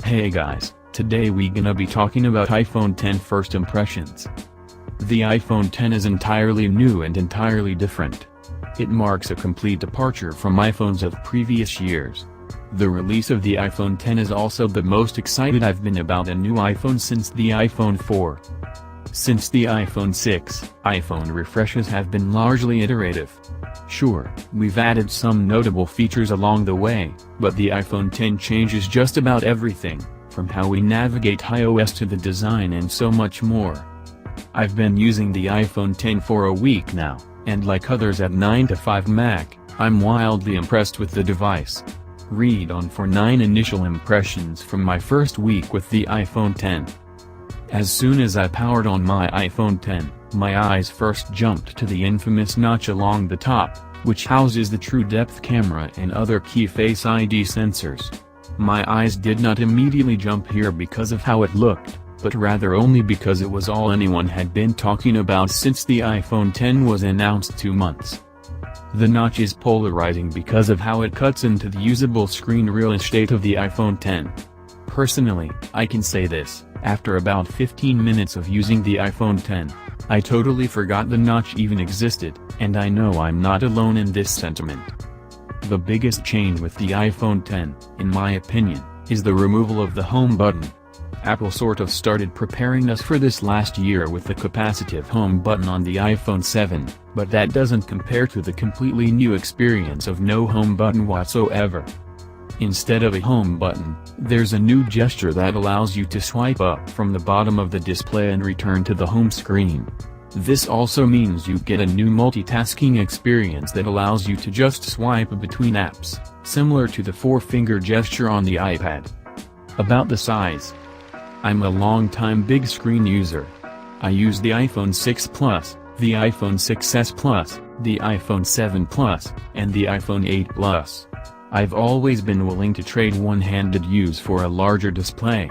Hey guys, today we gonna be talking about iPhone X first impressions. The iPhone X is entirely new and entirely different. It marks a complete departure from iPhones of previous years. The release of the iPhone X is also the most excited I've been about a new iPhone since the iPhone 4. Since the iPhone 6, iPhone refreshes have been largely iterative. Sure, we've added some notable features along the way, but the iPhone X changes just about everything, from how we navigate iOS to the design and so much more. I've been using the iPhone X for a week now, and like others at 9 to 5 Mac, I'm wildly impressed with the device. Read on for 9 initial impressions from my first week with the iPhone X. As soon as I powered on my iPhone X, my eyes first jumped to the infamous notch along the top, which houses the true depth camera and other key Face ID sensors. My eyes did not immediately jump here because of how it looked, but rather only because it was all anyone had been talking about since the iPhone X was announced 2 months. The notch is polarizing because of how it cuts into the usable screen real estate of the iPhone X. Personally, I can say this, after about 15 minutes of using the iPhone X, I totally forgot the notch even existed, and I know I'm not alone in this sentiment. The biggest change with the iPhone X, in my opinion, is the removal of the home button. Apple sort of started preparing us for this last year with the capacitive home button on the iPhone 7, but that doesn't compare to the completely new experience of no home button whatsoever. Instead of a home button, there's a new gesture that allows you to swipe up from the bottom of the display and return to the home screen. This also means you get a new multitasking experience that allows you to just swipe between apps, similar to the 4-finger gesture on the iPad. About the size. I'm a long-time big screen user. I use the iPhone 6 Plus, the iPhone 6s Plus, the iPhone 7 Plus, and the iPhone 8 Plus. I've always been willing to trade one-handed use for a larger display.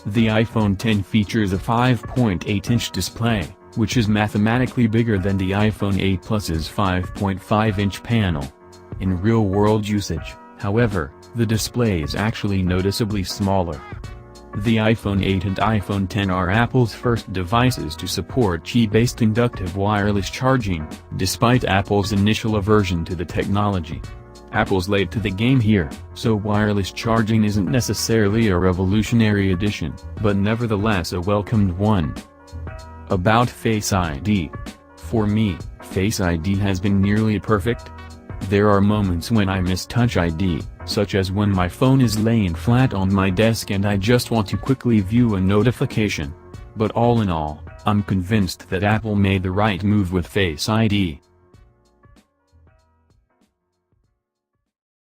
The iPhone X features a 5.8-inch display, which is mathematically bigger than the iPhone 8 Plus's 5.5-inch panel. In real-world usage, however, the display is actually noticeably smaller. The iPhone 8 and iPhone X are Apple's first devices to support Qi-based inductive wireless charging, despite Apple's initial aversion to the technology. Apple's late to the game here, so wireless charging isn't necessarily a revolutionary addition, but nevertheless a welcomed one. About Face ID. For me, Face ID has been nearly perfect. There are moments when I miss Touch ID, such as when my phone is laying flat on my desk and I just want to quickly view a notification. But all in all, I'm convinced that Apple made the right move with Face ID.